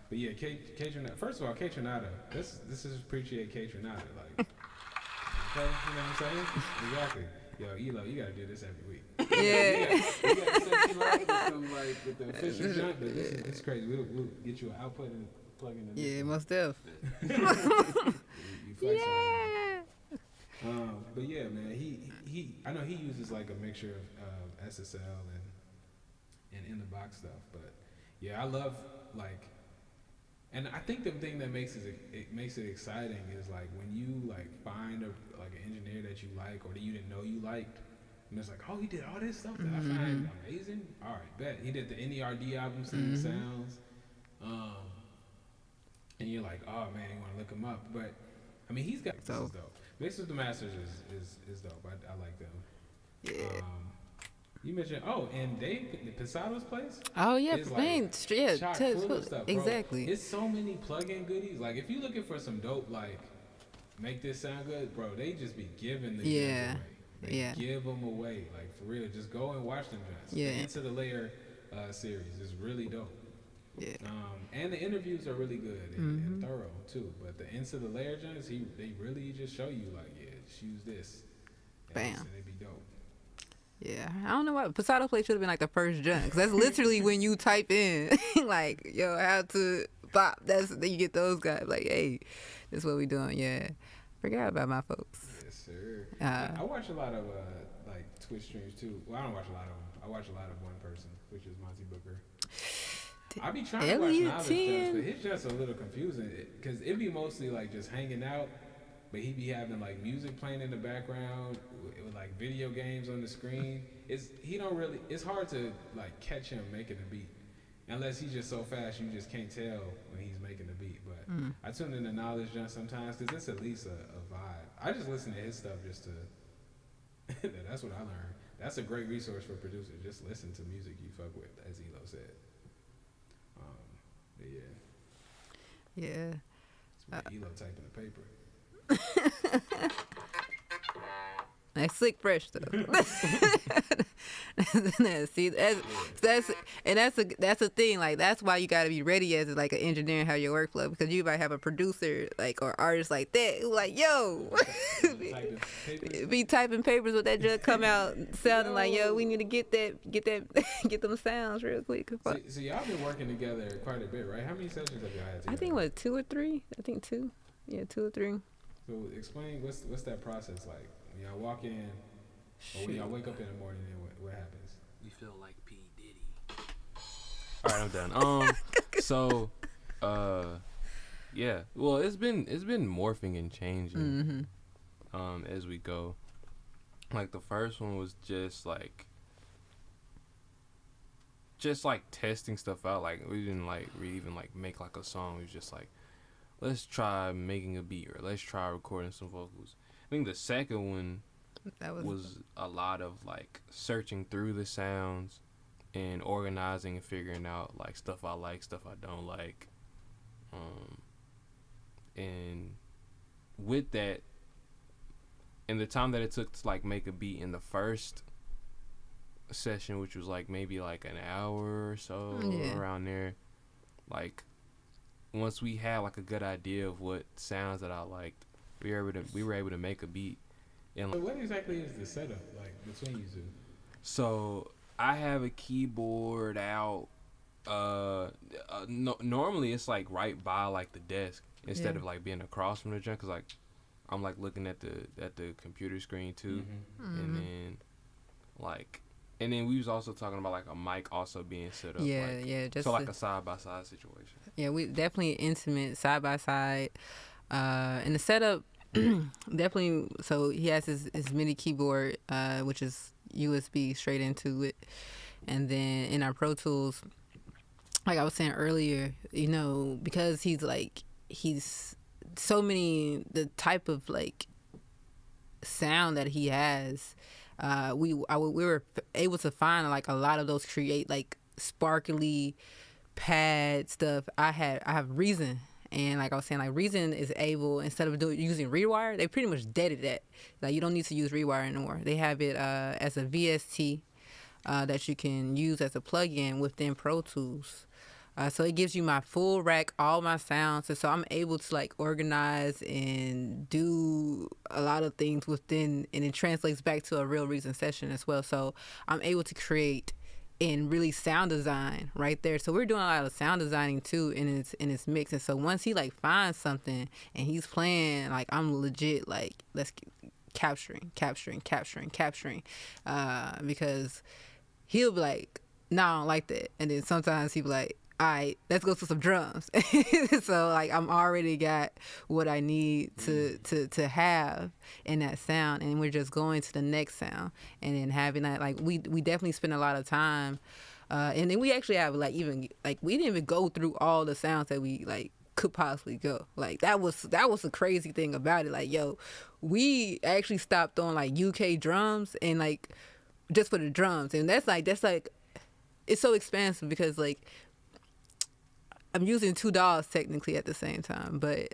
But yeah, K Tronada. First of all, K Tronada. This is appreciate K Tronada. Like, okay, you know what I'm saying? Exactly. Yo, Elo, you gotta do this every week. Yeah. You gotta set you live with some like with the official junk, but it's crazy. We'll get you an output and plug in the. Yeah, most def. You flex Yeah. But yeah, man, he I know he uses like a mixture of SSL and in the box stuff, but yeah, I love like. And I think the thing that makes it exciting is like when you like find an engineer that you like or that you didn't know you liked, and it's like, oh, he did all this stuff that I find amazing. All right, bet he did the NERD album, Singing Sounds, and you're like, oh man, you want to look him up. But I mean, he's got this is dope. Mixed with the Masters is dope. I like them. Yeah. You mentioned and Dave Pisado's place. Oh yeah, man, yeah, chock full of stuff, bro. Exactly. It's so many plug-in goodies. Like if you're looking for some dope, like make this sound good, bro. They just be giving the gems away. They give them away, like for real. Just go and watch them guys. Yeah. The Into the Layer series is really dope. Yeah. And the interviews are really good and thorough too. But the Into the Layer joints, they really just show you like, yeah, just use this. Bam. And they be dope. Yeah, I don't know why Pasado Play should have been like the first junk, because that's literally when you type in like, yo, how to pop. Then you get those guys like, hey, this is what we doing. Yeah, forgot about my folks. Yes, sir. I watch a lot of like Twitch streams too. Well, I don't watch a lot of them. I watch a lot of one person, which is Monty Booker. I be trying to watch Knowledge Jumps, but it's just a little confusing because it be mostly like just hanging out. But he be having like music playing in the background with like video games on the screen. It's hard to like catch him making a beat unless he's just so fast you just can't tell when he's making a beat. But I tune in to Knowledge Jump sometimes because it's at least a vibe. I just listen to his stuff just to. That's what I learned. That's a great resource for producers. Just listen to music you fuck with, as Elo said. But yeah. Yeah. It's Elo typing the paper. Like Slick Fresh though. See, that's a thing. Like that's why you gotta be ready as like an engineer and have your workflow, because you might have a producer like or artist like that who like, yo, be typing papers with that just come out sounding like, yo, we need to get them sounds real quick. So y'all been working together quite a bit, right? How many sessions have y'all had together? I think 2 or 3. I think 2. Yeah, 2 or 3. So explain what's that process like? When y'all walk in, or when y'all wake up in the morning, and what happens? You feel like P. Diddy. All right, I'm done. So, yeah. Well, it's been morphing and changing, as we go. Like the first one was just like testing stuff out. Like we didn't like even like make like a song. It was just like, let's try making a beat, or let's try recording some vocals. I think the second one That was a lot of like searching through the sounds and organizing and figuring out like stuff I like, stuff I don't like. And with that, in the time that it took to like make a beat in the first session, which was like maybe like an hour or so, around there, like once we had like a good idea of what sounds that I liked, we were able to make a beat. And So what exactly is the setup like between you two? so I have a keyboard out. Normally it's like right by like the desk instead of like being across from the drum, cause like I'm like looking at the computer screen too, and then we was also talking about like a mic also being set up. Just so like a side by side situation. Yeah, we definitely intimate side by side, and the setup definitely. So he has his MIDI keyboard, which is USB straight into it, and then in our Pro Tools, like I was saying earlier, because he's so many, the type of like sound that he has, we were able to find like a lot of those create like sparkly pad stuff. I have Reason, and like I was saying, like Reason is able, instead of using rewire, they pretty much deaded that. Like you don't need to use rewire anymore. They have it as a VST that you can use as a plugin within Pro Tools. So it gives you my full rack, all my sounds. And so I'm able to like organize and do a lot of things within, and it translates back to a real Reason session as well. So I'm able to create and really sound design right there. So we're doing a lot of sound designing too in its mix. And so once he like finds something and he's playing, like I'm legit like, let's capturing, because he'll be like, nah, I don't like that. And then sometimes he'll be like, all right, let's go to some drums. So like I'm already got what I need to have in that sound, and we're just going to the next sound, and then having that, like we definitely spend a lot of time, and then we actually have like even like we didn't even go through all the sounds that we like could possibly go. Like that was the crazy thing about it. Like we actually stopped on like UK drums and like just for the drums, and that's like it's so expansive because like I'm using two DAWs technically at the same time, but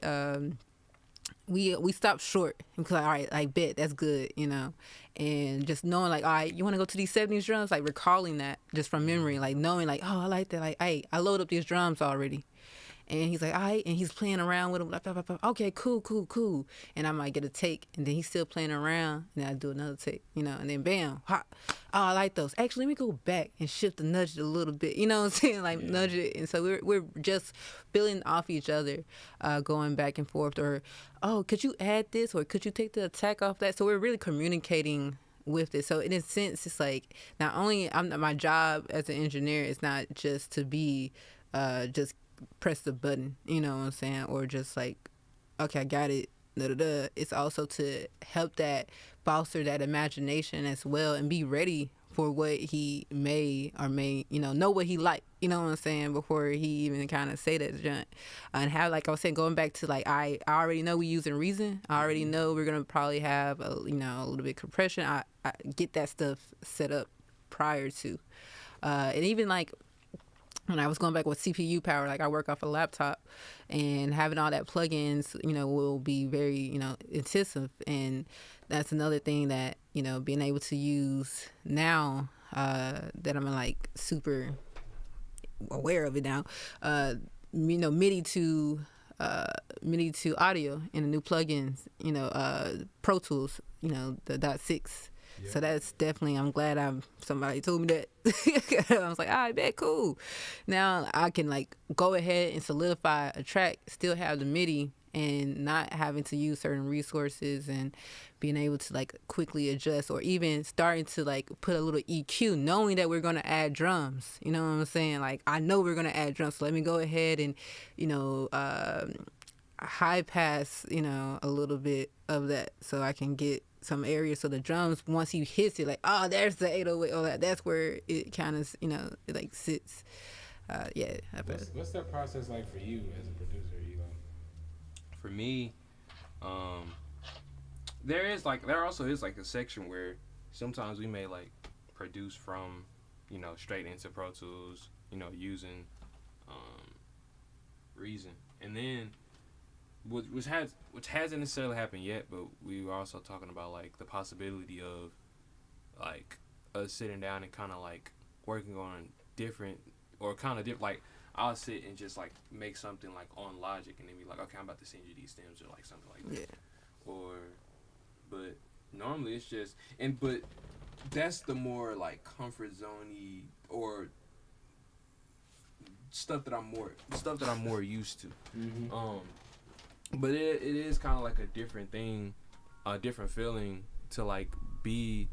we stopped short because like, all right, like bet that's good, and just knowing like, all right, you want to go to these 70s drums, like recalling that just from memory, like knowing like, oh, I like that, like, hey, I load up these drums already. And he's like, all right, and he's playing around with them. Like, okay, cool. And I might get a take, and then he's still playing around, and then I do another take, and then bam, hot. Oh, I like those. Actually, let me go back and shift the nudge it a little bit. You know what I'm saying? Like nudge it. And so we're just building off each other, going back and forth. Or, oh, could you add this? Or could you take the attack off that? So we're really communicating with it. So in a sense, it's like not only my job as an engineer is not just to be just press the button, you know what I'm saying, or just like, okay, I got it, it's also to help that foster that imagination as well and be ready for what he may or may know what he like, you know what I'm saying, before he even kind of say that junk. And how, like I was saying, going back to like I already know we using Reason, I already know we're gonna probably have a little bit of compression. I get that stuff set up prior to and even like when I was going back with CPU power, like I work off a laptop, and having all that plugins, will be very, intensive. And that's another thing that, being able to use now, that I'm like super aware of it now, MIDI to audio in the new plugins, Pro Tools, the .6. Yeah. So that's definitely, I'm glad somebody told me that. I was like, all right, bet, cool. Now I can like go ahead and solidify a track, still have the MIDI, and not having to use certain resources, and being able to like quickly adjust, or even starting to like put a little EQ, knowing that we're going to add drums. You know what I'm saying? Like I know we're going to add drums, so let me go ahead and, high pass, a little bit of that, so I can get some areas. So the drums, once he hits it, like, oh, there's the 808, all that. That's where it kind of, it like sits. Yeah. What's that process like for you as a producer, Elo? For me, there also is like a section where sometimes we may like produce from, straight into Pro Tools, using Reason, and then which hasn't necessarily happened yet, but we were also talking about like the possibility of like us sitting down and kind of like working on different like I'll sit and just like make something like on Logic and then be like, okay, I'm about to send you these stems or like something like that. Yeah. But normally it's just but that's the more like comfort zone-y or stuff that I'm more used to. Mm-hmm. But it is kind of like a different thing, a different feeling to like be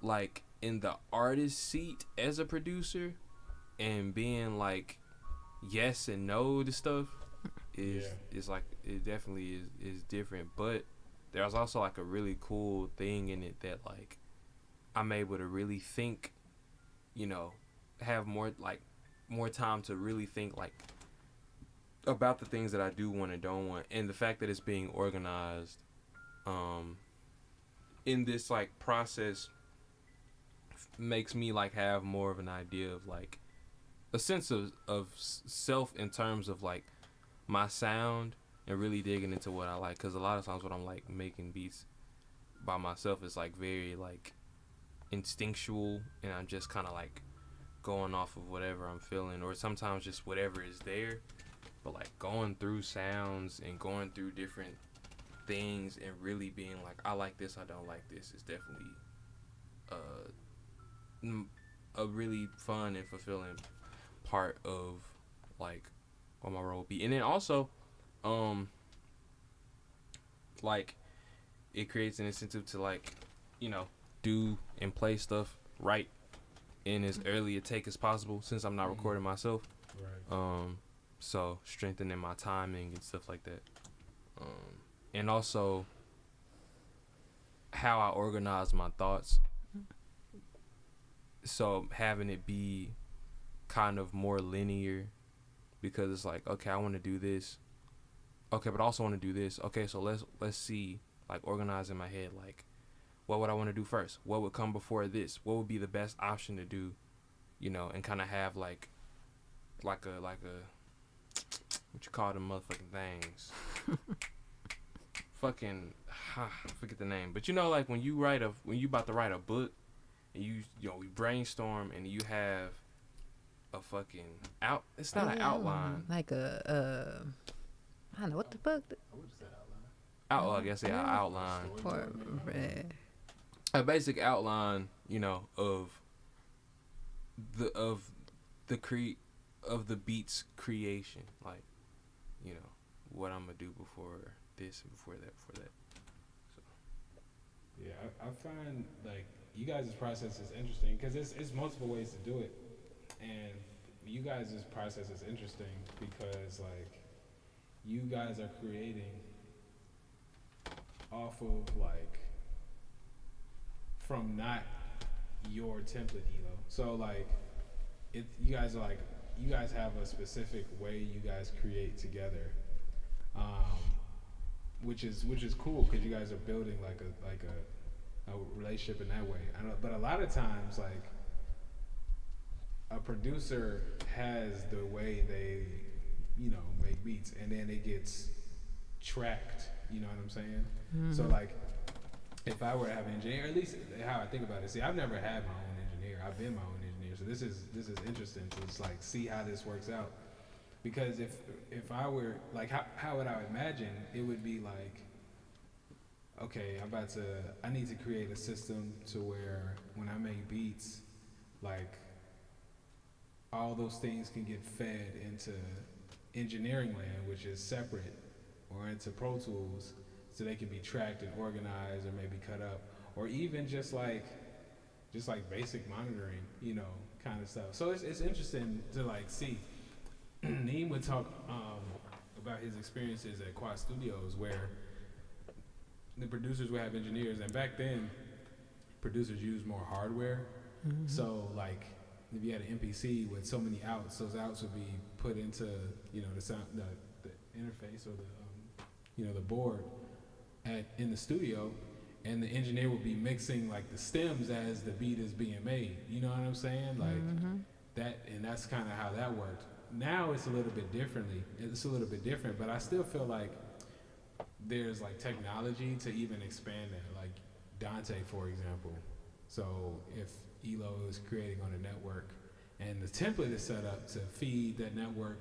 like in the artist seat as a producer and being like yes and no to stuff is like it definitely is different. But there's also like a really cool thing in it that like I'm able to really think, have more time to really think like about the things that I do want and don't want, and the fact that it's being organized in this like process makes me like have more of an idea of like a sense of self in terms of like my sound and really digging into what I like, because a lot of times when I'm like making beats by myself it's like very like instinctual and I'm just kind of like going off of whatever I'm feeling, or sometimes just whatever is there. But like going through sounds and going through different things and really being like, I like this, I don't like this, is definitely a really fun and fulfilling part of like what my role will be. And then also like it creates an incentive to like do and play stuff right in as early a take as possible, since I'm not recording myself. Right. So strengthening my timing and stuff like that. And also how I organize my thoughts. So having it be kind of more linear, because it's like, okay, I want to do this. Okay, but I also want to do this. Okay, so let's see, like organize in my head, like what would I want to do first? What would come before this? What would be the best option to do? And kind of have like a what you call them motherfucking things? Fucking, I forget the name. But like when you about to write a book, and we brainstorm and you have a fucking it's not an outline. Like I don't know what the fuck. I guess outline. A basic outline, of the beats creation, like, what I'm gonna do before this and before that. So. Yeah, I find like you guys' process is interesting because it's multiple ways to do it, and you guys' process is interesting because like you guys are creating off of like from not your template, so like you guys have a specific way you guys create together, which is cool because you guys are building like a relationship in that way. But a lot of times like a producer has the way they make beats, and then it gets tracked, you know what I'm saying? Mm-hmm. So like if I were to have an engineer, at least how I think about it, see, I've never had my own engineer. I've been my own engineer, so this is interesting to just like see how this works out. Because if I were like how would I imagine it would be like, okay, I need to create a system to where when I make beats, like all those things can get fed into engineering land, which is separate, or into Pro Tools, so they can be tracked and organized, or maybe cut up, or even just like basic monitoring, kind of stuff. So it's interesting to like see. Neem would talk about his experiences at Quad Studios, where the producers would have engineers, and back then, producers used more hardware. So like, if you had an MPC with so many outs, those outs would be put into the sound, the interface or the board in the studio, and the engineer would be mixing like the stems as the beat is being made. You know what I'm saying? Like that, and that's kind of how that worked. Now it's a little bit differently. It's a little bit different, but I still feel like there's like technology to even expand that. Like Dante, for example. So if Elo is creating on a network, and the template is set up to feed that network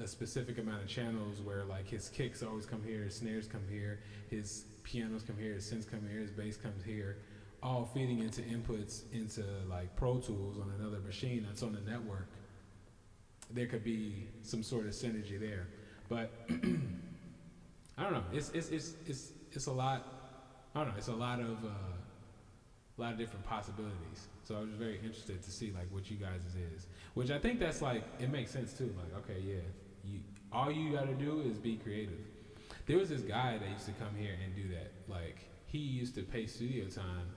a specific amount of channels where like his kicks always come here, his snares come here, his pianos come here, his synths come here, his bass comes here, all feeding into inputs into like Pro Tools on another machine that's on the network. There could be some sort of synergy there, but I don't know. It's a lot. I don't know. It's a lot of different possibilities. So I was very interested to see like what you guys is, which I think that's like it makes sense too. Like okay, yeah, all you got to do is be creative. There was this guy that used to come here and do that. Like he used to pay studio time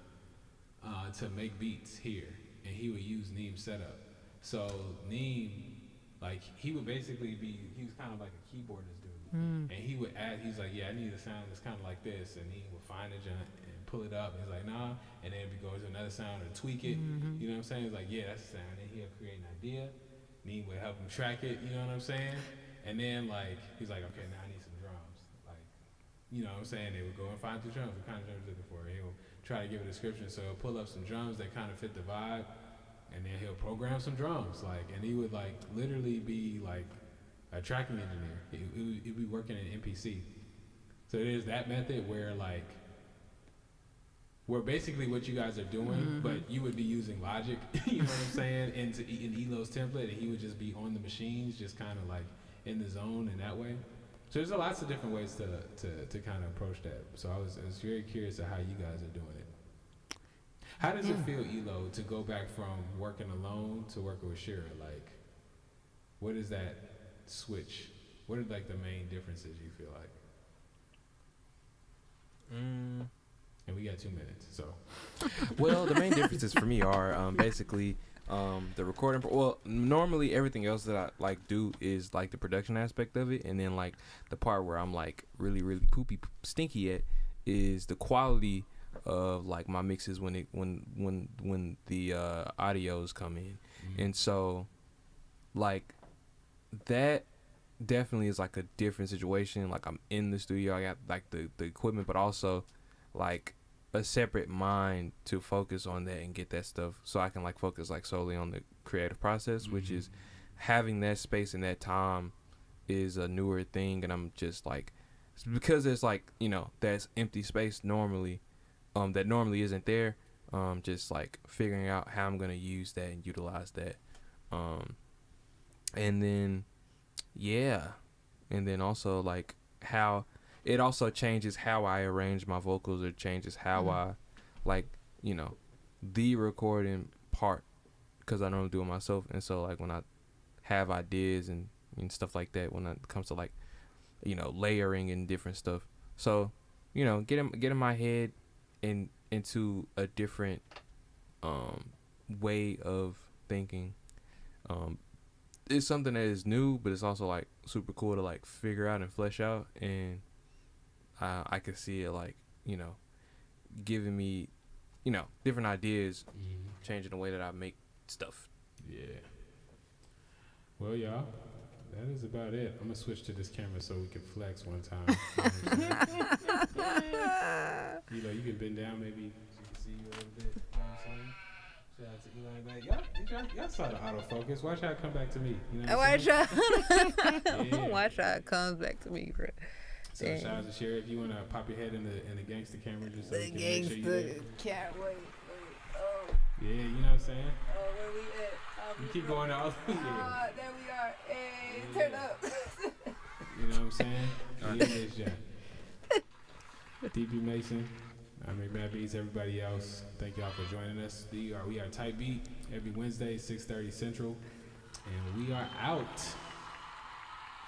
to make beats here, and he would use Neem's setup. So Neem, like he would basically he was kind of like a keyboardist dude, and he would add. He's like, yeah, I need a sound that's kind of like this, and he would find a joint and pull it up. And he's like, nah, and then we go to another sound or tweak it. You know what I'm saying? It's like, yeah, that's the sound. And he'll create an idea. Neem would help him track it. You know what I'm saying? And then like he's like, okay, now I need some drums. Like, you know what I'm saying? They would go and find the drums. What kind of drums are you looking for? He'll try to give a description. So he'll pull up some drums that kind of fit the vibe, and then he'll program some drums. Like, and he would like literally be like a tracking engineer. He'd be working in MPC. So there's that method where like, where basically what you guys are doing, but you would be using Logic, you know what I'm saying, in Elo's template, and he would just be on the machines, just kind of like in the zone in that way. So there's lots of different ways to kind of approach that. So I was very curious of how you guys are doing it. How does it feel, Elo, to go back from working alone to working with Shera? Like, what is that switch? What are like the main differences you feel like? And we got 2 minutes, so. Well, the main differences for me are basically the recording. Well, normally everything else that I like do is like the production aspect of it, and then like the part where I'm like really poopy stinky at is the quality of like my mixes when the audios come in, and so like that definitely is like a different situation. Like I'm in the studio, I got like the equipment, but also like a separate mind to focus on that and get that stuff so I can like focus like solely on the creative process, which is having that space and that time is a newer thing. And I'm just like, because there's like, that's empty space normally, that normally isn't there. Just like figuring out how I'm going to use that and utilize that. And then, and then also like how it also changes how I arrange my vocals, or changes how I, like, the recording part, because I normally do it myself. And so, like, when I have ideas and stuff like that, when it comes to, like, layering and different stuff. So, getting my head into a different way of thinking is something that is new, but it's also, like, super cool to, like, figure out and flesh out. And I could see it like, giving me, different ideas, changing the way that I make stuff. Yeah. Well, y'all, that is about it. I'm going to switch to this camera so we can flex one time. You can bend down maybe so you can see you a little bit. You know what I'm saying? Shout out to Eli back. Y'all saw the autofocus. Watch how it come back to me. You know what I'm saying? Watch how it comes back to me, bro. So shout out to Shera. If you want to pop your head in the gangster camera just so the we can make sure you're there. Can't wait. Oh. Yeah, you know what I'm saying? Oh, where we at? You keep going all the way. There we are. Hey, turn up. You know what I'm saying? Yeah, DP Mason. I make Mad Beats. Everybody else, thank y'all for joining us. We are Type Beat every Wednesday, 6:30 Central, and we are out.